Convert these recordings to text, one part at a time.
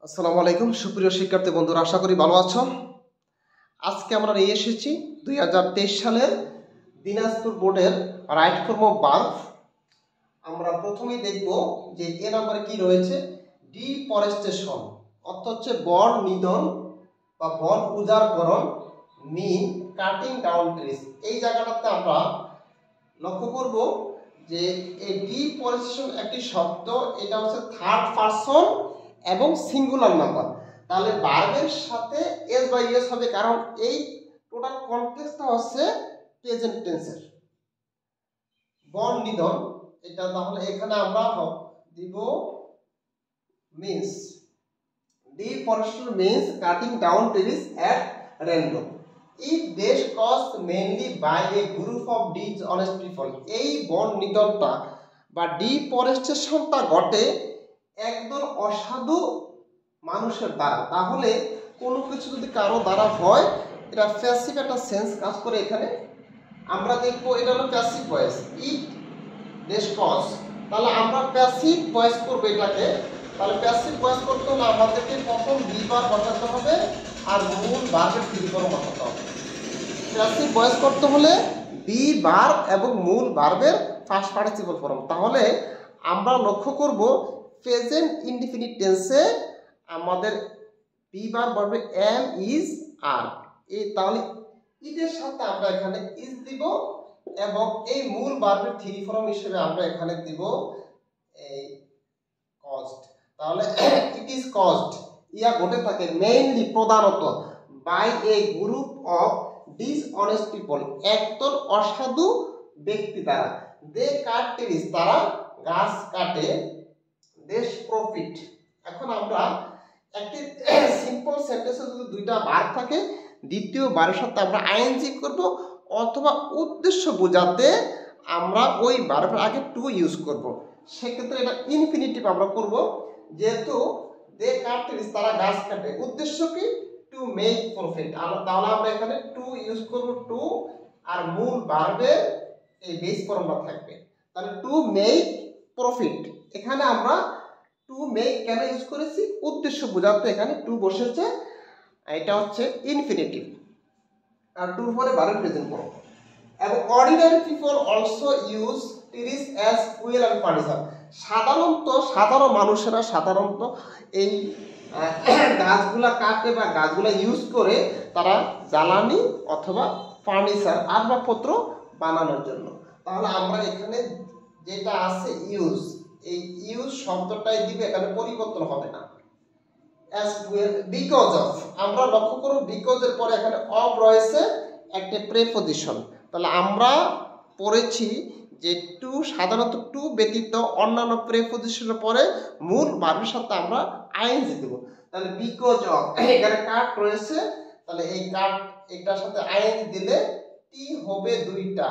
আসসালামু আলাইকুম সুপ্রিয় শিক্ষার্থী বন্ধুরা, আশা করি ভালো আছো। আজকে আমরা নিয়ে এসেছি 2023 সালের দিনাজপুর বোর্ডের রাইট ফর্ম অফ ভার্ব। আমরা প্রথমেই দেখব যে এ নম্বরে কি রয়েছে। ডিফরেস্টেশন অর্থ হচ্ছে বন নিধন বা বন উজাড়করণ, মিন কাটিং ডাউন ট্রিজ। এই জায়গাটাতে আমরা লক্ষ্য করব যে এই ডিফরেস্টেশন একটি শব্দ, এটা হচ্ছে থার্ড পারসন এবং সিঙ্গুলার নাম্বার। তাহলে ভার্বের সাথে এস বা ইউএস হবে, কারণ এই টোটাল কনটেক্সটটা হচ্ছে প্রেজেন্ট টেন্সের। বন নিধন, এটা তাহলে এখানে আমরা দিব means. Deforestation means cutting down trees at random if this caused mainly by a group of dishonest people. এই বন নিধনটা বা ডিফরেস্টেশনটা ঘটে একদল অসাধু মানুষের দ্বারা। তাহলে কোনো কিছু যদি কারো দ্বারা হয়, এটা প্যাসিভ একটা সেন্স কাজ করে। এখানে আমরা দেখবো এটা হলো প্যাসিভ ভয়েস। ইট দেশ কজ, তাহলে আমরা প্যাসিভ ভয়েস করবো এটাকে। তাহলে প্যাসিভ ভয়েস করতে হলে আমাদেরকে প্রথম দুইবার বসাতে হবে আর মূল ভার্বের তিনবার বসাতে হবে। প্যাসিভ ভয়েস করতে হলে বি ভার্ব এবং মূল ভার্বের ফার্স্ট পার্টিসিপল ফর্ম। তাহলে আমরা লক্ষ্য করব প্রেজেন্ট ইনডিফিনিট টেন্সে আমাদের বি ভার্ব হবে এম ইজ আর। এই তাহলে ইটের সাথে আমরা এখানে ইজ দিব এবং এই মূল ভার্বের থ্রি ফর্ম হিসেবে আমরা এখানে দিব এই কজড। তাহলে ইট ইজ কজড ইয়া ঘটে থাকে মেইনলি প্রধানত by a group of dishonest people, একদল অসাধু ব্যক্তি দ্বারা। দে কাট ট্রিজ, তারা গাছ কাটে। দেশ প্রফিট। এখন আমরা একটি সিম্পল সেন্টেন্সে যদি দুইটা ভার্ব থাকে, দ্বিতীয় ভার্বের সাথে আমরা আইএনজি করব, অথবা উদ্দেশ্য বোঝাতে আমরা ওই ভার্বের আগে টু ইউজ করব। সেক্ষেত্রে এটা ইনফিনিটিভ আমরা করব। যেহেতু দে কাট ট্রিজ, তারা গাছ কাটে, উদ্দেশ্য কি টু মেক প্রফিট। তাহলে আমরা এখানে টু ইউজ করব, টু আর মূল ভার্বের এই বেস ফর্মটা থাকবে। তাহলে টু মেক প্রফিট, এখানে আমরা টু মেক কেন ইউজ করেছি, উদ্দেশ্য বোঝাতে এখানে টু বসেছে। এটা হচ্ছে ইনফিনিটিভ আর টুর পরে ভার্ব প্রেজেন্ট করব। এবং ordinary people also use trees as fuel and furniture. সাধারণ মানুষেরা সাধারণত এই গাছগুলা কাটে বা গাছগুলা ইউজ করে তারা জ্বালানি অথবা ফার্নিচার আসবাবপত্র বানানোর জন্য। তাহলে আমরা এখানে যেটা আছে ইউজ, এই ইউজ শব্দটাই দিবে, এখানে পরিবর্তন হবে না। অ্যাজ ওয়েল বিকজ অফ, আমরা লক্ষ্য করব বিকজ এর পরে এখানে অফ রয়েছে একটা প্রেপজিশন। তাহলে আমরা পড়েছি যে টু, সাধারণত টু ব্যতীত অন্যান্য প্রেপজিশনের পরে মূল ভার্বের সাথে আমরা আইএনজি দেব। তাহলে বিকজ অফ, এখানে কাট রয়েছে, তাহলে এই কাট এটার সাথে আইএনজি দিলে টি হবে দুইটা,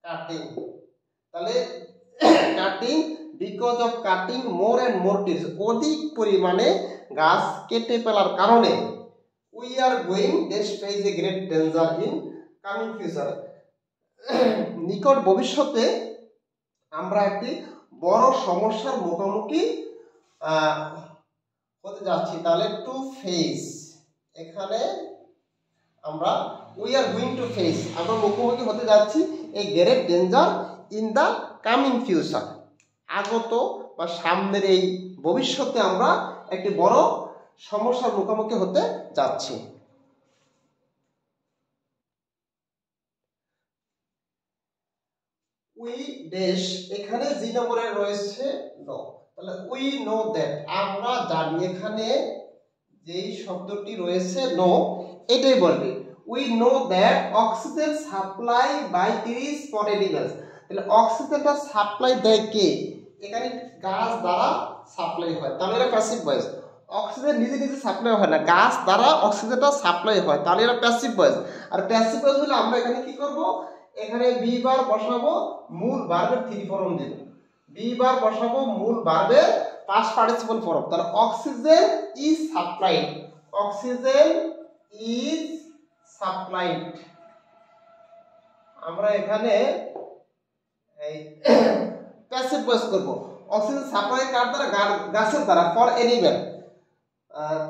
কাটিং। তাহলে cutting, because of cutting more and more trees, অধিক পরিমাণে গাছ কেটে ফেলার কারণে we are going dash face a great danger in coming future, নিকট ভবিষ্যতে আমরা একটি বড় সমস্যার মুখোমুখি হতে যাচ্ছি। তাহলে টু ফেস, এখানে আমরা we are going to face, আমরা মুখোমুখি হতে যাচ্ছি এই great danger in the coming future, আগত বা সামনের এই ভবিষ্যতে আমরা একটি বড় সমস্যার মুখোমুখি হতে যাচ্ছি। উই ড্যাশ, এখানে জি নম্বরে রয়েছে নো। তাহলে উই নো দ্যাট, আমরা জানি। এখানে যেই শব্দটি রয়েছে নো, এটাই বলবে we know that oxygen supply by trees for animals. তাহলে অক্সিজেনটা সাপ্লাই দেয় কে, এখানে গাছ দ্বারা সাপ্লাই হয়। তাহলে এটা প্যাসিভ ভয়েস। অক্সিজেন নিজে নিজে সাপ্লাই হয় না, গাছ দ্বারা অক্সিজেনটা সাপ্লাই হয়, তাহলে এটা প্যাসিভ ভয়েস। আর প্যাসিভ ভয়েস হলে আমরা এখানে কি করব, এখানে বি বার বসাবো, মূল ভার্বের থ্রি ফর্ম দেব। বি বার বসাবো, মূল ভার্বের পাস্ট পার্টিসিপল ফর্ম। তাহলে oxygen is supplied, oxygen is supplied. আমরা এখানে এই প্যাসিভ ভয়েস করব। অক্সিজেন সাপ্লাই কার দ্বারা, গাছের দ্বারা, ফর এনিম্যাল।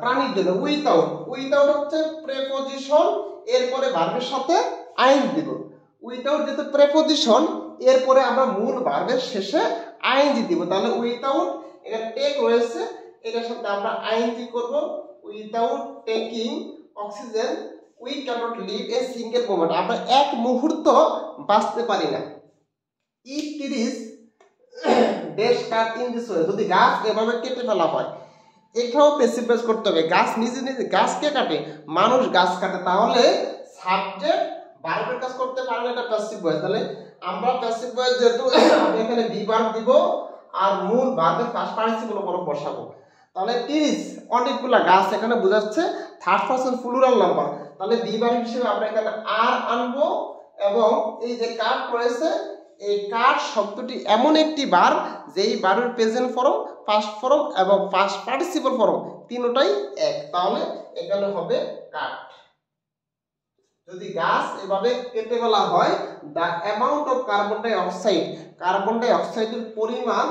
প্রাণীর জন্য উইথাউট, উইথাউট হচ্ছে প্রেপোজিশন, এরপরে ভার্বের সাথে আইএনজি দিব। উইথাউট যেহেতু প্রেপোজিশন, এরপরে আমরা মূল ভার্বের শেষে আইএনজি দিব। তাহলে উইথাউট এখানে টেক রয়েছে, এটার সাথে আমরা আইএনজি করব। Without taking oxygen we cannot live a single moment, আমরা এক মুহূর্ত বাঁচতে পারি না। If trees dash cut in this way, যদি গাছ এভাবে কেটে ফেলা হয়, এটাও প্যাসিভ ভয়েস করতে হবে। গাছ নিজে নিজে গাছকে কাটে, মানুষ গাছ কাটে, তাহলে সাবজেক্ট ভার্বের কাজ করতে পারে না, এটা প্যাসিভ ভয়েস। তাহলে আমরা প্যাসিভ ভয়েস যেহেতু আমি এখানে বি ভার্ব দিব আর মূল ভার্বের ফার্স্ট পার্টিসিপল উপর বসাবো। তাহলে ট্রিজ অনেকগুলা গাছ এখানে বোঝাচ্ছে, থার্ড পারসন প্লুরাল নাম্বার। তাহলে বি ভার্ব হিসেবে আমরা এখানে আর আনবো, এবং এই যে কাট রয়েছে, এই কাট শব্দটি এমন একটি ভার্ব যেই ভার্বের প্রেজেন্ট ফর্ম, পাস্ট ফর্ম এবং পাস্ট পার্টিসিপল ফর্ম তিনটাই এক, তাহলে এখানে হবে কাট। যদি গাছ এভাবে কেটে ফেলা হয়, the amount of carbon dioxide, carbon ডাই অক্সাইডের পরিমাণ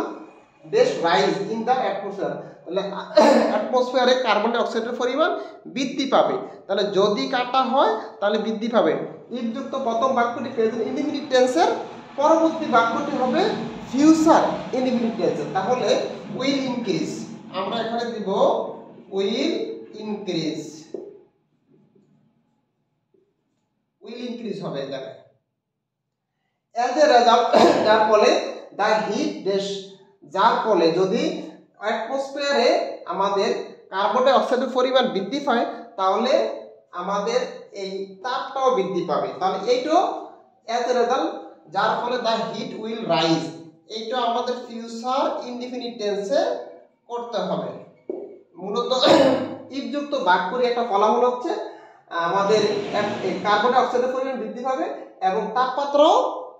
বেশ রাইজ ইন দ্য অ্যাটমসফিয়ার, তাহলে অ্যাটমসফিয়ারে কার্বন ডাই অক্সাইডের পরিমাণ বৃদ্ধি পাবে। তাহলে যদি কাটা হয় তাহলে বৃদ্ধি পাবে। ইফ যুক্ত প্রথম বাক্যটি প্রেজেন্ট ইনডিফিনিট টেন্সের, পরবর্তী বাক্যটি হবে ফিউচার ইনডিফিনিট টেন্সের, তাহলে উইল ইনক্রিজ, আমরা এখানে দিব উইল ইনক্রিজ, উইল ইনক্রিজ হবে এখানে। অ্যাজ এ রেজাল্ট, যার ফলে দ্য হিট ড্যাশ, যার ফলে যদি অ্যাটমসফিয়ারে আমাদের কার্বন ডাই অক্সাইডের পরিমাণ বৃদ্ধি পায়, তাহলে আমাদের এই তাপটাও বৃদ্ধি পাবে। তাহলে এইটাও অ্যাজ এ রেজাল্ট, যার ফলে দ্য হিট উইল রাইজ, এইটা আমাদের ফিউচার ইনডিফিনিট টেন্সে করতে হবে। মূলত ইফ যুক্ত বাক্যের একটা ফলাফল হচ্ছে আমাদের কার্বন ডাই অক্সাইডের পরিমাণ বৃদ্ধি পাবে এবং তাপমাত্রাও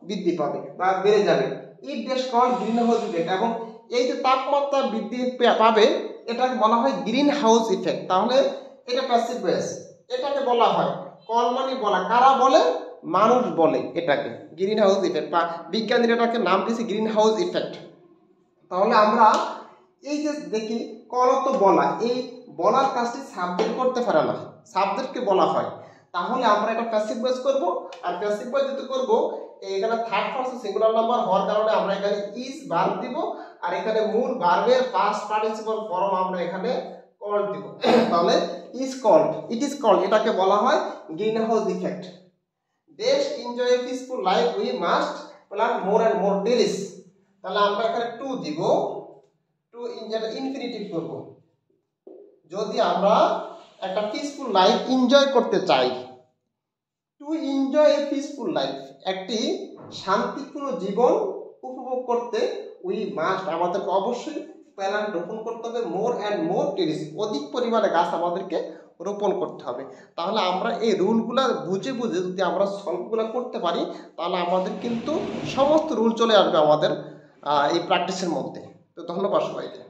বৃদ্ধি পাবে বা বেড়ে যাবে। It dash called greenhouse effect, এবং এই যে তাপমাত্রা বৃদ্ধি পাবে এটাকে বলা হয় গ্রিন হাউস ইফেক্ট। তাহলে এটা প্যাসিভ ভয়েস, এটাকে বলা হয় কল মানে বলা, কারা বলে? মানুষ বলে এটাকে গ্রিন হাউস ইফেক্ট, বা বিজ্ঞানীরা এটাকে নাম দিয়েছে গ্রিন হাউস ইফেক্ট। তাহলে আমরা এই যে দেখি কল তো বলা, এই বলার কাজটি সাবজেক্ট করতে পারে না, সাবজেক্টকে বলা হয়। তাহলে আমরা এটা প্যাসিভ ভয়েস করব, আর প্যাসিভ ভয়েস যেটা করব এখানে থার্ড পারসন সিঙ্গুলার নাম্বার হওয়ার কারণে আমরা এখানে ইজ ভার্ব দিব, আর এখানে মূল ভার্বের পাস্ট পার্টিসিপল ফর্ম আমরা এখানে কল দিব। তাহলে is called, it is called, এটাকে বলা হয় গ্রিন হাউস ইফেক্ট। দেশ enjoy a peaceful life we must plant more and more trees, তাহলে আমরা এখানে টু দিব, টু ইনফিনিটিভ করব। যদি আমরা একটা পিসফুল লাইফ এনজয় করতে চাই, to enjoy a peaceful life, একটি শান্তিপূর্ণ জীবন উপভোগ করতে উই মাস্ট, আমাদেরকে অবশ্যই প্ল্যান্ট রোপণ করতে হবে, মোর অ্যান্ড মোর ট্রিজ, অধিক পরিমাণে গাছ আমাদেরকে রোপণ করতে হবে। তাহলে আমরা এই রুলগুলা বুঝে বুঝে যদি আমরা সলভগুলো করতে পারি, তাহলে আমাদের কিন্তু সমস্ত রুল চলে আসবে আমাদের এই প্র্যাকটিসের মধ্যে। তো ধন্যবাদ সবাইকে।